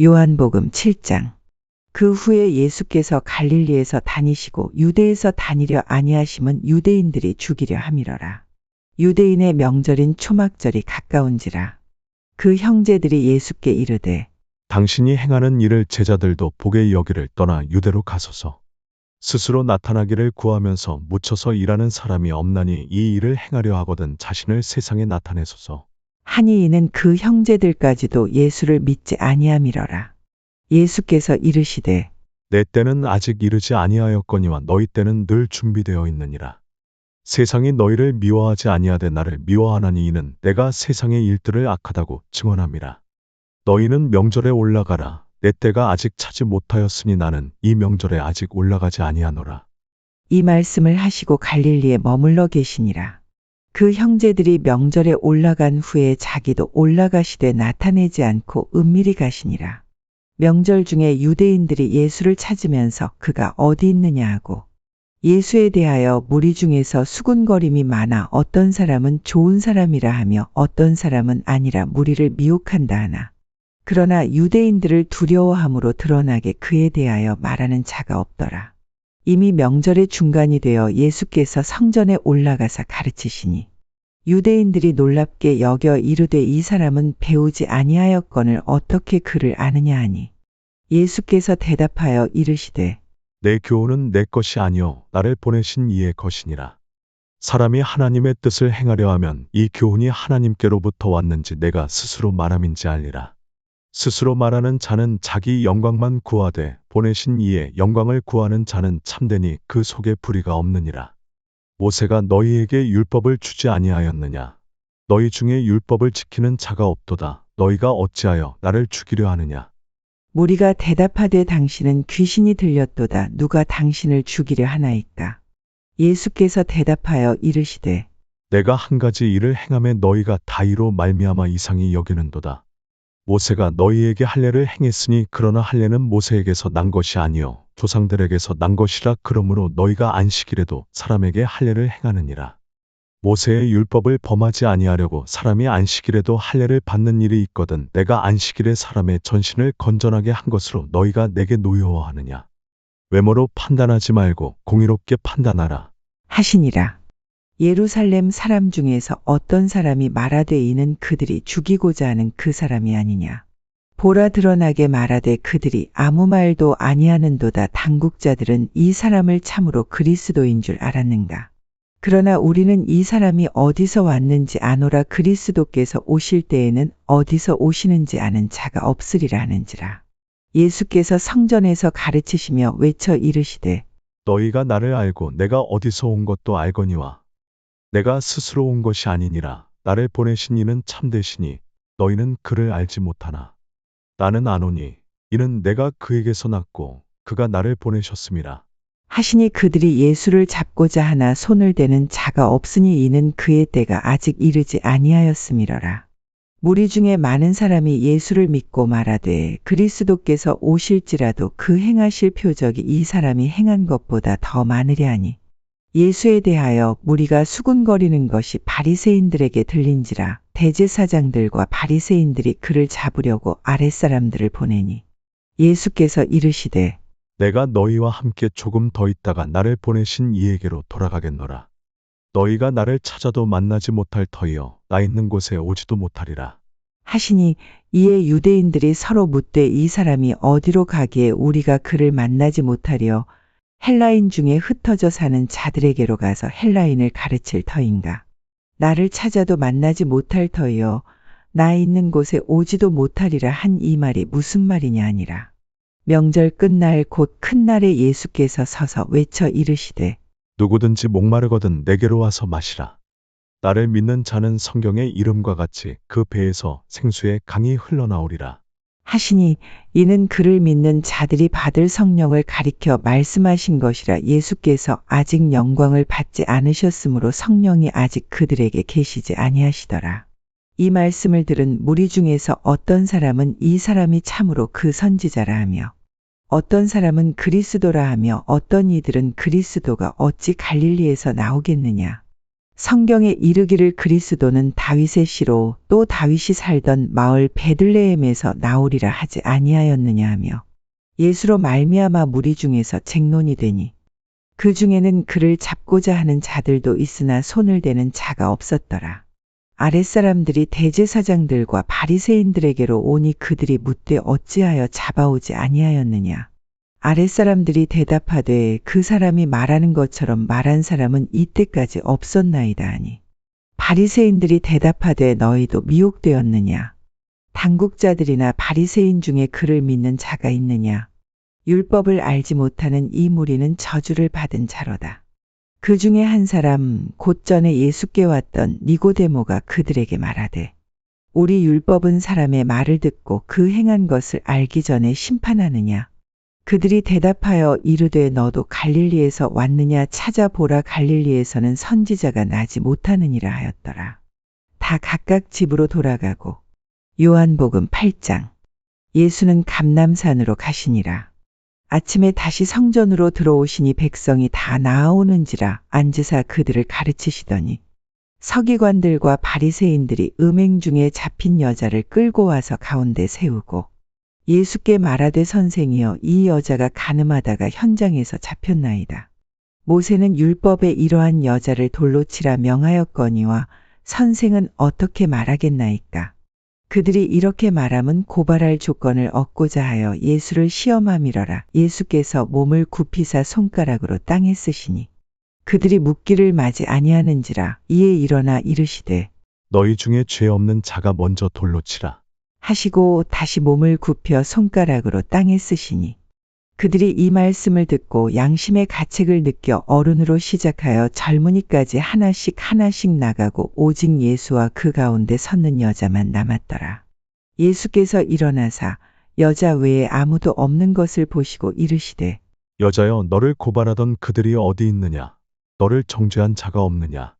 요한복음 7장. 그 후에 예수께서 갈릴리에서 다니시고 유대에서 다니려 아니하심은 유대인들이 죽이려 함이러라. 유대인의 명절인 초막절이 가까운지라. 그 형제들이 예수께 이르되 당신이 행하는 일을 제자들도 보게 여기를 떠나 유대로 가소서. 스스로 나타나기를 구하면서 묻혀서 일하는 사람이 없나니 이 일을 행하려 하거든 자신을 세상에 나타내소서. 하니 이는 그 형제들까지도 예수를 믿지 아니함이러라. 예수께서 이르시되 내 때는 아직 이르지 아니하였거니와 너희 때는 늘 준비되어 있느니라. 세상이 너희를 미워하지 아니하되 나를 미워하나니 이는 내가 세상의 일들을 악하다고 증언함이라. 너희는 명절에 올라가라. 내 때가 아직 차지 못하였으니 나는 이 명절에 아직 올라가지 아니하노라. 이 말씀을 하시고 갈릴리에 머물러 계시니라. 그 형제들이 명절에 올라간 후에 자기도 올라가시되 나타내지 않고 은밀히 가시니라. 명절 중에 유대인들이 예수를 찾으면서 그가 어디 있느냐 하고 예수에 대하여 무리 중에서 수군거림이 많아 어떤 사람은 좋은 사람이라 하며 어떤 사람은 아니라 무리를 미혹한다 하나. 그러나 유대인들을 두려워함으로 드러나게 그에 대하여 말하는 자가 없더라. 이미 명절의 중간이 되어 예수께서 성전에 올라가사 가르치시니 유대인들이 놀랍게 여겨 이르되 이 사람은 배우지 아니하였거늘 어떻게 그를 아느냐 하니 예수께서 대답하여 이르시되 내 교훈은 내 것이 아니요 나를 보내신 이의 것이니라. 사람이 하나님의 뜻을 행하려 하면 이 교훈이 하나님께로부터 왔는지 내가 스스로 말함인지 알리라. 스스로 말하는 자는 자기 영광만 구하되 보내신 이의 영광을 구하는 자는 참되니 그 속에 불의가 없느니라. 모세가 너희에게 율법을 주지 아니하였느냐? 너희 중에 율법을 지키는 자가 없도다. 너희가 어찌하여 나를 죽이려 하느냐? 무리가 대답하되 당신은 귀신이 들렸도다. 누가 당신을 죽이려 하나이까? 예수께서 대답하여 이르시되 내가 한 가지 일을 행함에 너희가 다 이로 말미암아 이상히 여기는도다. 모세가 너희에게 할례를 행했으니 그러나 할례는 모세에게서 난 것이 아니요 조상들에게서 난 것이라. 그러므로 너희가 안식일에도 사람에게 할례를 행하느니라. 모세의 율법을 범하지 아니하려고 사람이 안식일에도 할례를 받는 일이 있거든 내가 안식일에 사람의 전신을 건전하게 한 것으로 너희가 내게 노여워하느냐? 외모로 판단하지 말고 공의롭게 판단하라. 하시니라. 예루살렘 사람 중에서 어떤 사람이 말하되 이는 그들이 죽이고자 하는 그 사람이 아니냐. 보라 드러나게 말하되 그들이 아무 말도 아니하는도다. 당국자들은 이 사람을 참으로 그리스도인 줄 알았는가. 그러나 우리는 이 사람이 어디서 왔는지 아노라. 그리스도께서 오실 때에는 어디서 오시는지 아는 자가 없으리라 하는지라. 예수께서 성전에서 가르치시며 외쳐 이르시되 너희가 나를 알고 내가 어디서 온 것도 알거니와 내가 스스로 온 것이 아니니라. 나를 보내신 이는 참되시니 너희는 그를 알지 못하나 나는 아노니 이는 내가 그에게서 났고 그가 나를 보내셨음이라. 하시니 그들이 예수를 잡고자 하나 손을 대는 자가 없으니 이는 그의 때가 아직 이르지 아니하였음이러라. 무리 중에 많은 사람이 예수를 믿고 말하되 그리스도께서 오실지라도 그 행하실 표적이 이 사람이 행한 것보다 더 많으리 하니 예수에 대하여 무리가 수군거리는 것이 바리새인들에게 들린지라. 대제사장들과 바리새인들이 그를 잡으려고 아랫사람들을 보내니 예수께서 이르시되 내가 너희와 함께 조금 더 있다가 나를 보내신 이에게로 돌아가겠노라. 너희가 나를 찾아도 만나지 못할 터이요 나 있는 곳에 오지도 못하리라. 하시니 이에 유대인들이 서로 묻되 이 사람이 어디로 가기에 우리가 그를 만나지 못하리요. 헬라인 중에 흩어져 사는 자들에게로 가서 헬라인을 가르칠 터인가. 나를 찾아도 만나지 못할 터이요 나 있는 곳에 오지도 못하리라 한 이 말이 무슨 말이냐 하니라. 명절 끝날 곧 큰 날에 예수께서 서서 외쳐 이르시되 누구든지 목마르거든 내게로 와서 마시라. 나를 믿는 자는 성경의 이름과 같이 그 배에서 생수의 강이 흘러나오리라. 하시니 이는 그를 믿는 자들이 받을 성령을 가리켜 말씀하신 것이라. 예수께서 아직 영광을 받지 않으셨으므로 성령이 아직 그들에게 계시지 아니하시더라. 이 말씀을 들은 무리 중에서 어떤 사람은 이 사람이 참으로 그 선지자라 하며 어떤 사람은 그리스도라 하며 어떤 이들은 그리스도가 어찌 갈릴리에서 나오겠느냐. 성경에 이르기를 그리스도는 다윗의 씨로 또 다윗이 살던 마을 베들레헴에서 나오리라 하지 아니하였느냐 하며 예수로 말미암아 무리 중에서 쟁론이 되니 그 중에는 그를 잡고자 하는 자들도 있으나 손을 대는 자가 없었더라. 아랫사람들이 대제사장들과 바리새인들에게로 오니 그들이 묻되 어찌하여 잡아오지 아니하였느냐. 아랫사람들이 대답하되 그 사람이 말하는 것처럼 말한 사람은 이때까지 없었나이다 하니 바리새인들이 대답하되 너희도 미혹되었느냐. 당국자들이나 바리새인 중에 그를 믿는 자가 있느냐. 율법을 알지 못하는 이 무리는 저주를 받은 자로다. 그 중에 한 사람 곧 전에 예수께 왔던 니고데모가 그들에게 말하되 우리 율법은 사람의 말을 듣고 그 행한 것을 알기 전에 심판하느냐. 그들이 대답하여 이르되 너도 갈릴리에서 왔느냐 찾아보라 갈릴리에서는 선지자가 나지 못하느니라 하였더라. 다 각각 집으로 돌아가고 요한복음 8장 예수는 감람산으로 가시니라. 아침에 다시 성전으로 들어오시니 백성이 다 나아오는지라 앉으사 그들을 가르치시더니 서기관들과 바리새인들이 음행 중에 잡힌 여자를 끌고 와서 가운데 세우고 예수께 말하되 선생이여 이 여자가 간음하다가 현장에서 잡혔나이다. 모세는 율법에 이러한 여자를 돌로 치라 명하였거니와 선생은 어떻게 말하겠나이까. 그들이 이렇게 말함은 고발할 조건을 얻고자 하여 예수를 시험함이러라. 예수께서 몸을 굽히사 손가락으로 땅에 쓰시니 그들이 묻기를 마지 아니하는지라. 이에 일어나 이르시되 너희 중에 죄 없는 자가 먼저 돌로 치라. 하시고 다시 몸을 굽혀 손가락으로 땅에 쓰시니 그들이 이 말씀을 듣고 양심의 가책을 느껴 어른으로 시작하여 젊은이까지 하나씩 하나씩 나가고 오직 예수와 그 가운데 섰는 여자만 남았더라. 예수께서 일어나사 여자 외에 아무도 없는 것을 보시고 이르시되 여자여 너를 고발하던 그들이 어디 있느냐. 너를 정죄한 자가 없느냐.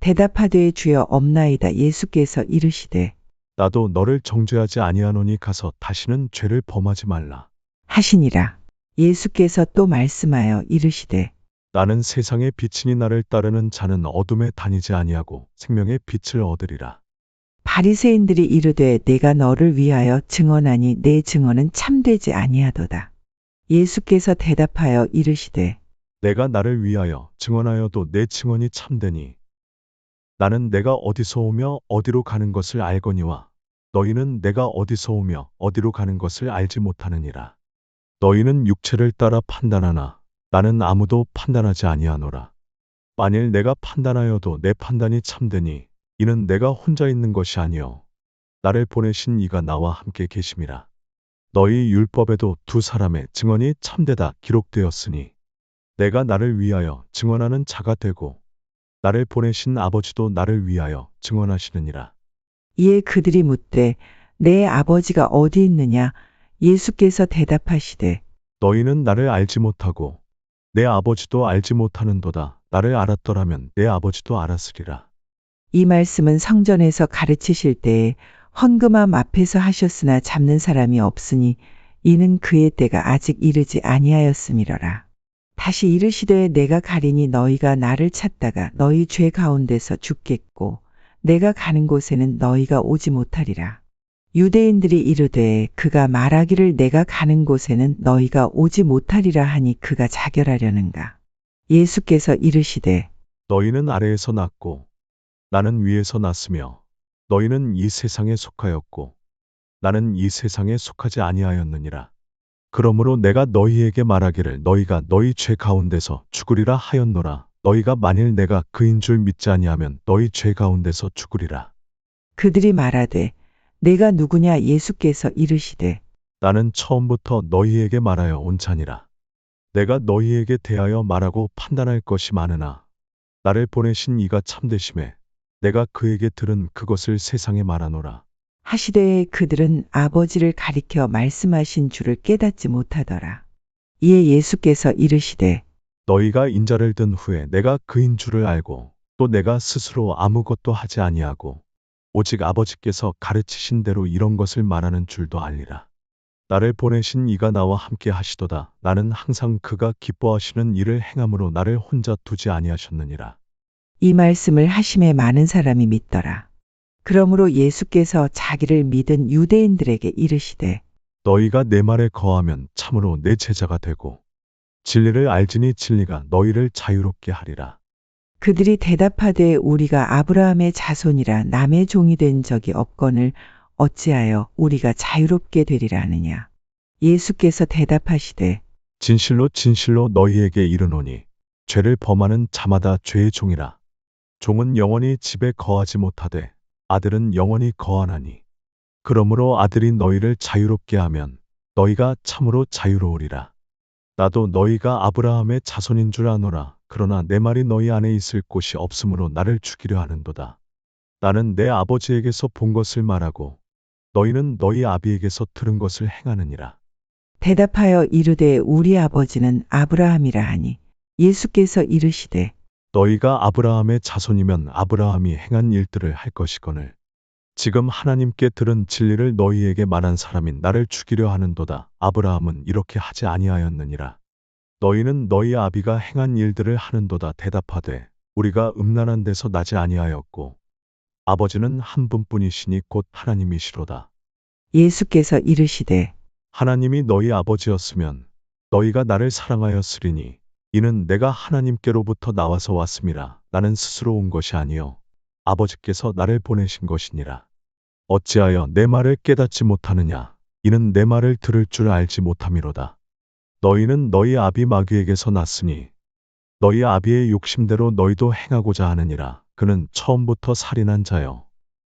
대답하되 주여 없나이다. 예수께서 이르시되 나도 너를 정죄하지 아니하노니 가서 다시는 죄를 범하지 말라. 하시니라. 예수께서 또 말씀하여 이르시되 나는 세상의 빛이니 나를 따르는 자는 어둠에 다니지 아니하고 생명의 빛을 얻으리라. 바리새인들이 이르되 내가 너를 위하여 증언하니 내 증언은 참되지 아니하도다. 예수께서 대답하여 이르시되 내가 나를 위하여 증언하여도 내 증언이 참되니 나는 내가 어디서 오며 어디로 가는 것을 알거니와 너희는 내가 어디서 오며 어디로 가는 것을 알지 못하느니라. 너희는 육체를 따라 판단하나 나는 아무도 판단하지 아니하노라. 만일 내가 판단하여도 내 판단이 참되니 이는 내가 혼자 있는 것이 아니요 나를 보내신 이가 나와 함께 계심이라. 너희 율법에도 두 사람의 증언이 참되다 기록되었으니 내가 나를 위하여 증언하는 자가 되고 나를 보내신 아버지도 나를 위하여 증언하시느니라. 이에 그들이 묻되 내 아버지가 어디 있느냐. 예수께서 대답하시되 너희는 나를 알지 못하고 내 아버지도 알지 못하는도다. 나를 알았더라면 내 아버지도 알았으리라. 이 말씀은 성전에서 가르치실 때에 헌금함 앞에서 하셨으나 잡는 사람이 없으니 이는 그의 때가 아직 이르지 아니하였음이러라. 다시 이르시되 내가 가리니 너희가 나를 찾다가 너희 죄 가운데서 죽겠고 내가 가는 곳에는 너희가 오지 못하리라. 유대인들이 이르되 그가 말하기를 내가 가는 곳에는 너희가 오지 못하리라 하니 그가 자결하려는가. 예수께서 이르시되 너희는 아래에서 났고 나는 위에서 났으며 너희는 이 세상에 속하였고 나는 이 세상에 속하지 아니하였느니라. 그러므로 내가 너희에게 말하기를 너희가 너희 죄 가운데서 죽으리라 하였노라. 너희가 만일 내가 그인 줄 믿지 아니하면 너희 죄 가운데서 죽으리라. 그들이 말하되 내가 누구냐. 예수께서 이르시되 나는 처음부터 너희에게 말하여 온 자니라. 내가 너희에게 대하여 말하고 판단할 것이 많으나 나를 보내신 이가 참되심에 내가 그에게 들은 그것을 세상에 말하노라. 하시되 그들은 아버지를 가리켜 말씀하신 줄을 깨닫지 못하더라. 이에 예수께서 이르시되 너희가 인자를 든 후에 내가 그인 줄을 알고 또 내가 스스로 아무것도 하지 아니하고 오직 아버지께서 가르치신 대로 이런 것을 말하는 줄도 알리라. 나를 보내신 이가 나와 함께 하시도다. 나는 항상 그가 기뻐하시는 일을 행함으로 나를 혼자 두지 아니하셨느니라. 이 말씀을 하심에 많은 사람이 믿더라. 그러므로 예수께서 자기를 믿은 유대인들에게 이르시되 너희가 내 말에 거하면 참으로 내 제자가 되고 진리를 알지니 진리가 너희를 자유롭게 하리라. 그들이 대답하되 우리가 아브라함의 자손이라 남의 종이 된 적이 없거늘 어찌하여 우리가 자유롭게 되리라 하느냐. 예수께서 대답하시되 진실로 진실로 너희에게 이르노니 죄를 범하는 자마다 죄의 종이라. 종은 영원히 집에 거하지 못하되 아들은 영원히 거하나니. 그러므로 아들이 너희를 자유롭게 하면 너희가 참으로 자유로우리라. 나도 너희가 아브라함의 자손인 줄 아노라. 그러나 내 말이 너희 안에 있을 곳이 없으므로 나를 죽이려 하는도다. 나는 내 아버지에게서 본 것을 말하고 너희는 너희 아비에게서 들은 것을 행하느니라. 대답하여 이르되 우리 아버지는 아브라함이라 하니 예수께서 이르시되 너희가 아브라함의 자손이면 아브라함이 행한 일들을 할 것이거늘 지금 하나님께 들은 진리를 너희에게 말한 사람인 나를 죽이려 하는도다. 아브라함은 이렇게 하지 아니하였느니라. 너희는 너희 아비가 행한 일들을 하는도다. 대답하되 우리가 음란한 데서 나지 아니하였고 아버지는 한 분뿐이시니 곧 하나님이시로다. 예수께서 이르시되 하나님이 너희 아버지였으면 너희가 나를 사랑하였으리니 이는 내가 하나님께로부터 나와서 왔음이라. 나는 스스로 온 것이 아니요 아버지께서 나를 보내신 것이니라. 어찌하여 내 말을 깨닫지 못하느냐. 이는 내 말을 들을 줄 알지 못함이로다. 너희는 너희 아비 마귀에게서 났으니 너희 아비의 욕심대로 너희도 행하고자 하느니라. 그는 처음부터 살인한 자요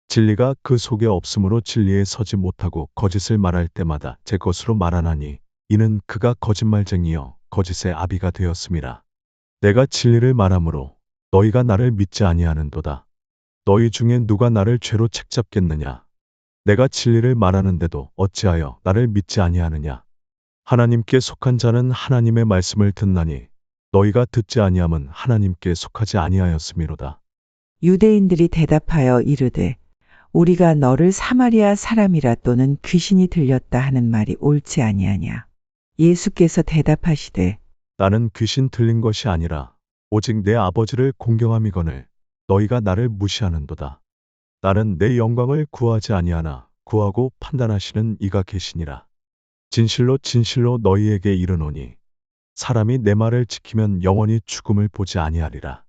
진리가 그 속에 없으므로 진리에 서지 못하고 거짓을 말할 때마다 제 것으로 말하나니 이는 그가 거짓말쟁이요 거짓의 아비가 되었음이라. 내가 진리를 말하므로 너희가 나를 믿지 아니하는도다. 너희 중에 누가 나를 죄로 책잡겠느냐. 내가 진리를 말하는데도 어찌하여 나를 믿지 아니하느냐. 하나님께 속한 자는 하나님의 말씀을 듣나니 너희가 듣지 아니함은 하나님께 속하지 아니하였음이로다. 유대인들이 대답하여 이르되 우리가 너를 사마리아 사람이라 또는 귀신이 들렸다 하는 말이 옳지 아니하냐. 예수께서 대답하시되 나는 귀신 들린 것이 아니라 오직 내 아버지를 공경함이거늘 너희가 나를 무시하는도다. 나는 내 영광을 구하지 아니하나 구하고 판단하시는 이가 계시니라. 진실로 진실로 너희에게 이르노니 사람이 내 말을 지키면 영원히 죽음을 보지 아니하리라.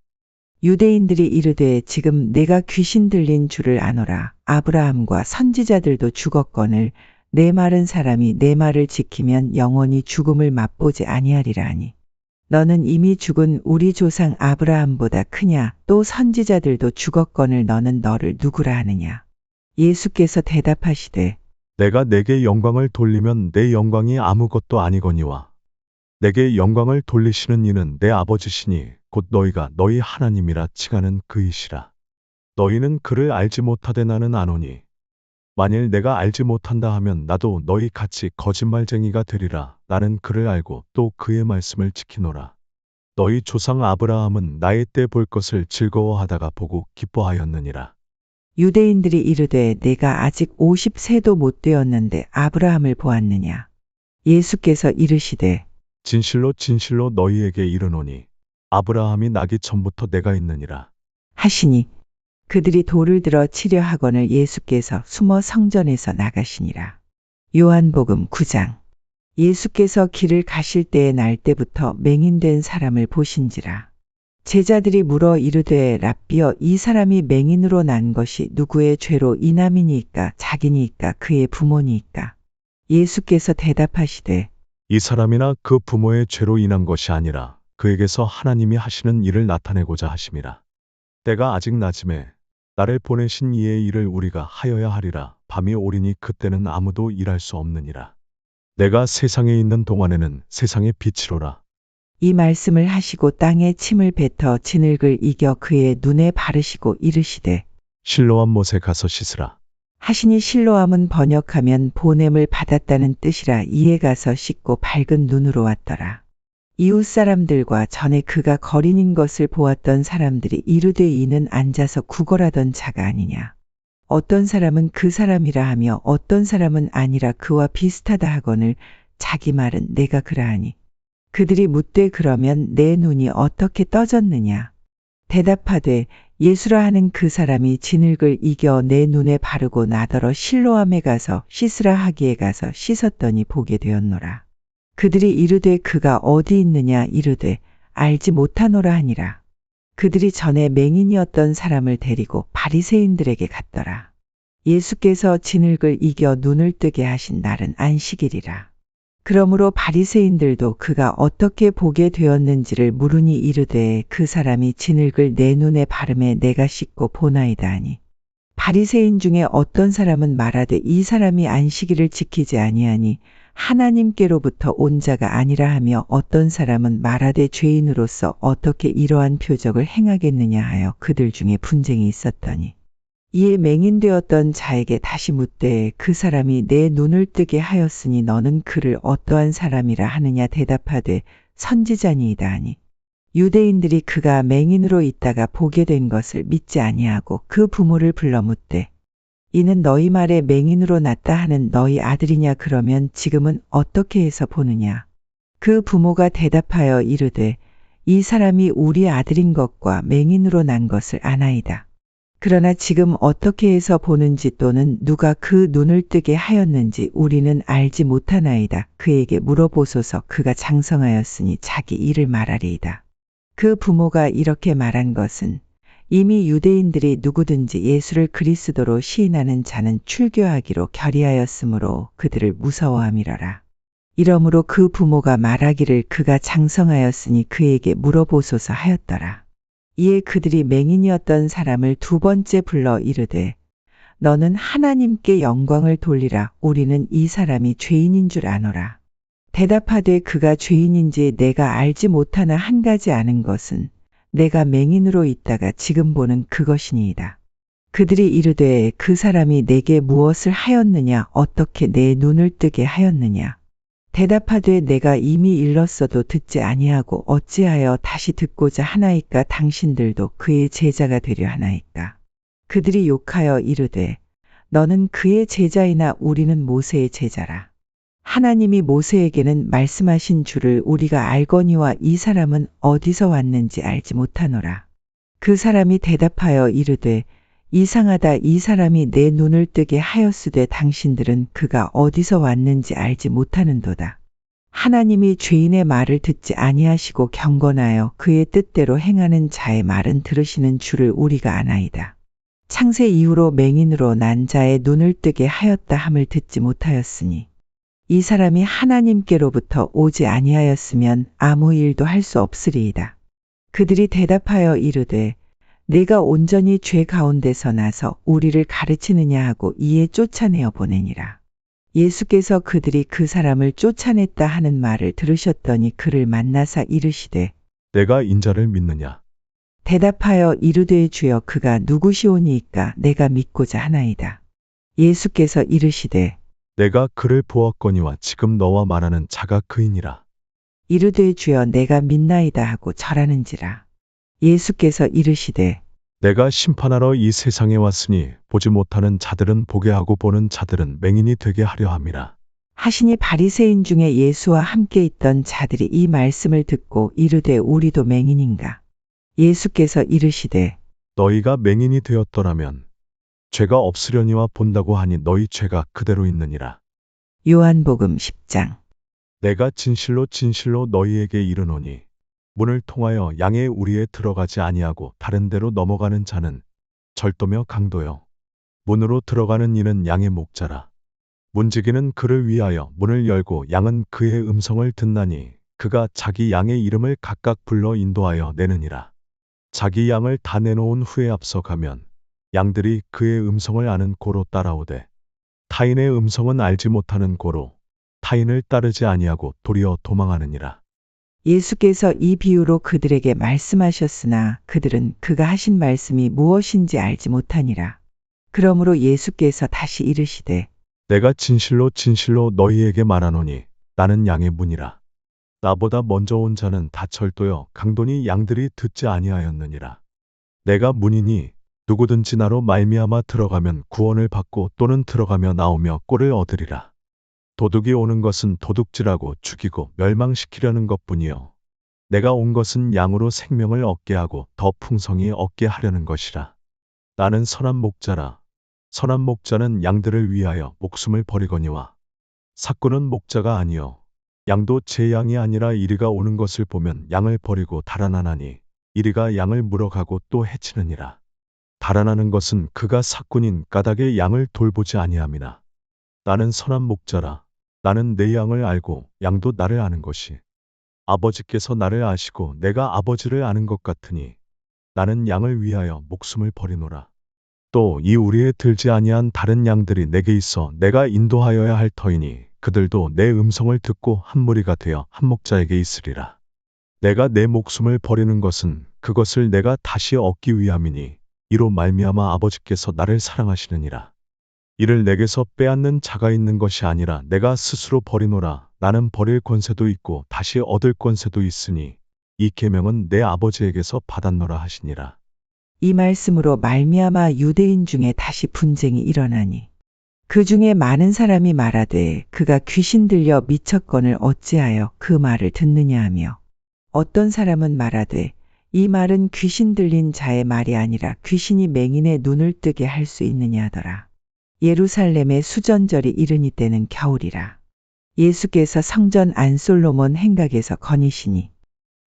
유대인들이 이르되 지금 내가 귀신 들린 줄을 아노라. 아브라함과 선지자들도 죽었거늘 내 말은 사람이 내 말을 지키면 영원히 죽음을 맛보지 아니하리라 하니 너는 이미 죽은 우리 조상 아브라함보다 크냐. 또 선지자들도 죽었거늘 너는 너를 누구라 하느냐. 예수께서 대답하시되 내가 내게 영광을 돌리면 내 영광이 아무것도 아니거니와 내게 영광을 돌리시는 이는 내 아버지시니 곧 너희가 너희 하나님이라 칭하는 그이시라. 너희는 그를 알지 못하되 나는 아노니 만일 내가 알지 못한다 하면 나도 너희 같이 거짓말쟁이가 되리라. 나는 그를 알고 또 그의 말씀을 지키노라. 너희 조상 아브라함은 나의 때 볼 것을 즐거워하다가 보고 기뻐하였느니라. 유대인들이 이르되 내가 아직 50세도 못 되었는데 아브라함을 보았느냐. 예수께서 이르시되 진실로 진실로 너희에게 이르노니 아브라함이 나기 전부터 내가 있느니라. 하시니 그들이 돌을 들어 치려 하거늘 예수께서 숨어 성전에서 나가시니라. 요한복음 9장. 예수께서 길을 가실 때의 날 때부터 맹인된 사람을 보신지라. 제자들이 물어 이르되 랍비여 이 사람이 맹인으로 난 것이 누구의 죄로 이남이니이까 자기니이까 그의 부모니이까. 예수께서 대답하시되 이 사람이나 그 부모의 죄로 인한 것이 아니라 그에게서 하나님이 하시는 일을 나타내고자 하심이라. 때가 아직 낮음에 나를 보내신 이의 일을 우리가 하여야 하리라. 밤이 오리니 그때는 아무도 일할 수 없느니라. 내가 세상에 있는 동안에는 세상의 빛이로라. 이 말씀을 하시고 땅에 침을 뱉어 진흙을 이겨 그의 눈에 바르시고 이르시되 실로암 못에 가서 씻으라. 하시니 실로암은 번역하면 보냄을 받았다는 뜻이라. 이에 가서 씻고 밝은 눈으로 왔더라. 이웃 사람들과 전에 그가 거린인 것을 보았던 사람들이 이르되 이는 앉아서 구걸하던 자가 아니냐. 어떤 사람은 그 사람이라 하며 어떤 사람은 아니라 그와 비슷하다 하거늘 자기 말은 내가 그라하니. 그들이 묻되 그러면 내 눈이 어떻게 떠졌느냐. 대답하되 예수라 하는 그 사람이 진흙을 이겨 내 눈에 바르고 나더러 실로암에 가서 씻으라 하기에 가서 씻었더니 보게 되었노라. 그들이 이르되 그가 어디 있느냐 이르되 알지 못하노라 하니라. 그들이 전에 맹인이었던 사람을 데리고 바리새인들에게 갔더라. 예수께서 진흙을 이겨 눈을 뜨게 하신 날은 안식일이라. 그러므로 바리새인들도 그가 어떻게 보게 되었는지를 물으니 이르되 그 사람이 진흙을 내 눈에 바르매 내가 씻고 보나이다 하니. 바리새인 중에 어떤 사람은 말하되 이 사람이 안식일을 지키지 아니하니 하나님께로부터 온 자가 아니라 하며 어떤 사람은 말하되 죄인으로서 어떻게 이러한 표적을 행하겠느냐 하여 그들 중에 분쟁이 있었더니 이에 맹인되었던 자에게 다시 묻되 그 사람이 내 눈을 뜨게 하였으니 너는 그를 어떠한 사람이라 하느냐 대답하되 선지자니이다 하니 유대인들이 그가 맹인으로 있다가 보게 된 것을 믿지 아니하고 그 부모를 불러 묻되 이는 너희 말에 맹인으로 났다 하는 너희 아들이냐 그러면 지금은 어떻게 해서 보느냐. 그 부모가 대답하여 이르되 이 사람이 우리 아들인 것과 맹인으로 난 것을 아나이다. 그러나 지금 어떻게 해서 보는지 또는 누가 그 눈을 뜨게 하였는지 우리는 알지 못하나이다. 그에게 물어보소서. 그가 장성하였으니 자기 일을 말하리이다. 그 부모가 이렇게 말한 것은 이미 유대인들이 누구든지 예수를 그리스도로 시인하는 자는 출교하기로 결의하였으므로 그들을 무서워함이러라. 이러므로 그 부모가 말하기를 그가 장성하였으니 그에게 물어보소서 하였더라. 이에 그들이 맹인이었던 사람을 두 번째 불러 이르되 너는 하나님께 영광을 돌리라. 우리는 이 사람이 죄인인 줄 아노라. 대답하되 그가 죄인인지 내가 알지 못하나 한 가지 아는 것은 내가 맹인으로 있다가 지금 보는 그것이니이다. 그들이 이르되 그 사람이 내게 무엇을 하였느냐 어떻게 내 눈을 뜨게 하였느냐. 대답하되 내가 이미 일렀어도 듣지 아니하고 어찌하여 다시 듣고자 하나이까. 당신들도 그의 제자가 되려 하나이까. 그들이 욕하여 이르되 너는 그의 제자이나 우리는 모세의 제자라. 하나님이 모세에게는 말씀하신 줄을 우리가 알거니와 이 사람은 어디서 왔는지 알지 못하노라. 그 사람이 대답하여 이르되 이상하다. 이 사람이 내 눈을 뜨게 하였으되 당신들은 그가 어디서 왔는지 알지 못하는도다. 하나님이 죄인의 말을 듣지 아니하시고 경건하여 그의 뜻대로 행하는 자의 말은 들으시는 줄을 우리가 아나이다. 창세 이후로 맹인으로 난 자의 눈을 뜨게 하였다 함을 듣지 못하였으니 이 사람이 하나님께로부터 오지 아니하였으면 아무 일도 할 수 없으리이다. 그들이 대답하여 이르되 내가 온전히 죄 가운데서 나서 우리를 가르치느냐 하고 이에 쫓아내어 보내니라. 예수께서 그들이 그 사람을 쫓아냈다 하는 말을 들으셨더니 그를 만나사 이르시되 내가 인자를 믿느냐. 대답하여 이르되 주여 그가 누구시오니이까 내가 믿고자 하나이다. 예수께서 이르시되 내가 그를 보았거니와 지금 너와 말하는 자가 그이니라. 이르되 주여 내가 믿나이다 하고 절하는지라. 예수께서 이르시되 내가 심판하러 이 세상에 왔으니 보지 못하는 자들은 보게 하고 보는 자들은 맹인이 되게 하려 함이라. 하시니 바리새인 중에 예수와 함께 있던 자들이 이 말씀을 듣고 이르되 우리도 맹인인가. 예수께서 이르시되 너희가 맹인이 되었더라면 죄가 없으려니와 본다고 하니 너희 죄가 그대로 있느니라. 요한복음 10장. 내가 진실로 진실로 너희에게 이르노니 문을 통하여 양의 우리에 들어가지 아니하고 다른 데로 넘어가는 자는 절도며 강도요 문으로 들어가는 이는 양의 목자라. 문지기는 그를 위하여 문을 열고 양은 그의 음성을 듣나니 그가 자기 양의 이름을 각각 불러 인도하여 내느니라. 자기 양을 다 내놓은 후에 앞서가면 양들이 그의 음성을 아는 고로 따라오되 타인의 음성은 알지 못하는 고로 타인을 따르지 아니하고 도리어 도망하느니라. 예수께서 이 비유로 그들에게 말씀하셨으나 그들은 그가 하신 말씀이 무엇인지 알지 못하니라. 그러므로 예수께서 다시 이르시되 내가 진실로 진실로 너희에게 말하노니 나는 양의 문이라. 나보다 먼저 온 자는 다 철도요 강도니 양들이 듣지 아니하였느니라. 내가 문이니 누구든지 나로 말미암아 들어가면 구원을 받고 또는 들어가며 나오며 꼴을 얻으리라. 도둑이 오는 것은 도둑질하고 죽이고 멸망시키려는 것뿐이요 내가 온 것은 양으로 생명을 얻게 하고 더 풍성히 얻게 하려는 것이라. 나는 선한 목자라. 선한 목자는 양들을 위하여 목숨을 버리거니와 삭구는 목자가 아니요 양도 제 양이 아니라 이리가 오는 것을 보면 양을 버리고 달아나나니 이리가 양을 물어가고 또 해치느니라. 달아나는 것은 그가 삭군인 까닭의 양을 돌보지 아니함이나 나는 선한 목자라. 나는 내 양을 알고 양도 나를 아는 것이 아버지께서 나를 아시고 내가 아버지를 아는 것 같으니 나는 양을 위하여 목숨을 버리노라. 또 이 우리에 들지 아니한 다른 양들이 내게 있어 내가 인도하여야 할 터이니 그들도 내 음성을 듣고 한 무리가 되어 한 목자에게 있으리라. 내가 내 목숨을 버리는 것은 그것을 내가 다시 얻기 위함이니 이로 말미암아 아버지께서 나를 사랑하시느니라. 이를 내게서 빼앗는 자가 있는 것이 아니라 내가 스스로 버리노라. 나는 버릴 권세도 있고 다시 얻을 권세도 있으니 이 계명은 내 아버지에게서 받았노라 하시니라. 이 말씀으로 말미암아 유대인 중에 다시 분쟁이 일어나니 그 중에 많은 사람이 말하되 그가 귀신 들려 미쳤건을 어찌하여 그 말을 듣느냐 하며 어떤 사람은 말하되 이 말은 귀신 들린 자의 말이 아니라 귀신이 맹인의 눈을 뜨게 할 수 있느냐 하더라. 예루살렘의 수전절이 이르니 때는 겨울이라. 예수께서 성전 안솔로몬 행각에서 거니시니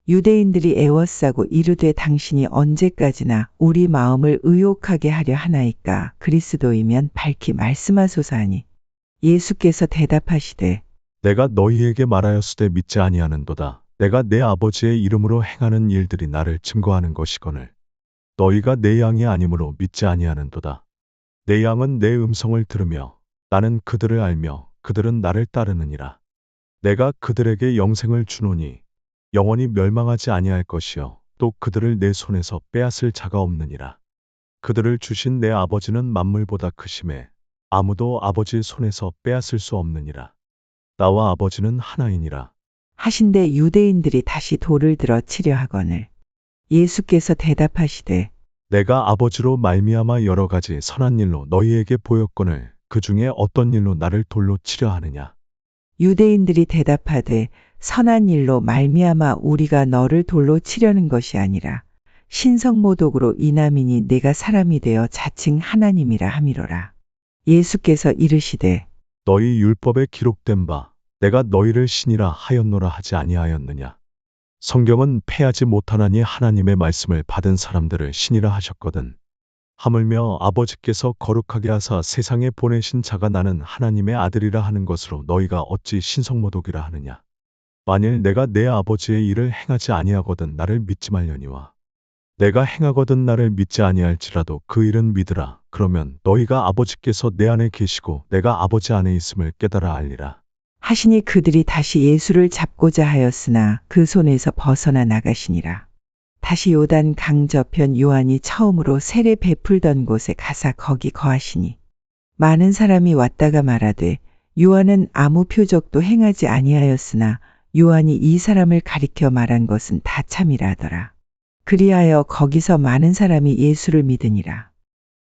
유대인들이 애워싸고 이르되 당신이 언제까지나 우리 마음을 의혹하게 하려 하나이까 그리스도이면 밝히 말씀하소서 하니 예수께서 대답하시되 내가 너희에게 말하였으되 믿지 아니하는도다. 내가 내 아버지의 이름으로 행하는 일들이 나를 증거하는 것이거늘 너희가 내 양이 아니므로 믿지 아니하는도다. 내 양은 내 음성을 들으며 나는 그들을 알며 그들은 나를 따르느니라. 내가 그들에게 영생을 주노니 영원히 멸망하지 아니할 것이요 또 그들을 내 손에서 빼앗을 자가 없느니라. 그들을 주신 내 아버지는 만물보다 크심에 아무도 아버지 손에서 빼앗을 수 없느니라. 나와 아버지는 하나이니라. 하신대 유대인들이 다시 돌을 들어 치려 하거늘 예수께서 대답하시되 내가 아버지로 말미암아 여러 가지 선한 일로 너희에게 보였거늘 그 중에 어떤 일로 나를 돌로 치려 하느냐. 유대인들이 대답하되 선한 일로 말미암아 우리가 너를 돌로 치려는 것이 아니라 신성모독으로 이남이니 내가 사람이 되어 자칭 하나님이라 함이로라. 예수께서 이르시되 너희 율법에 기록된 바 내가 너희를 신이라 하였노라 하지 아니하였느냐. 성경은 패하지 못하나니 하나님의 말씀을 받은 사람들을 신이라 하셨거든. 하물며 아버지께서 거룩하게 하사 세상에 보내신 자가 나는 하나님의 아들이라 하는 것으로 너희가 어찌 신성모독이라 하느냐. 만일 내가 내 아버지의 일을 행하지 아니하거든 나를 믿지 말려니와 내가 행하거든 나를 믿지 아니할지라도 그 일은 믿으라. 그러면 너희가 아버지께서 내 안에 계시고 내가 아버지 안에 있음을 깨달아 알리라. 하시니 그들이 다시 예수를 잡고자 하였으나 그 손에서 벗어나 나가시니라. 다시 요단 강 저편 요한이 처음으로 세례 베풀던 곳에 가사 거기 거하시니 많은 사람이 왔다가 말하되 요한은 아무 표적도 행하지 아니하였으나 요한이 이 사람을 가리켜 말한 것은 다 참이라 하더라. 그리하여 거기서 많은 사람이 예수를 믿으니라.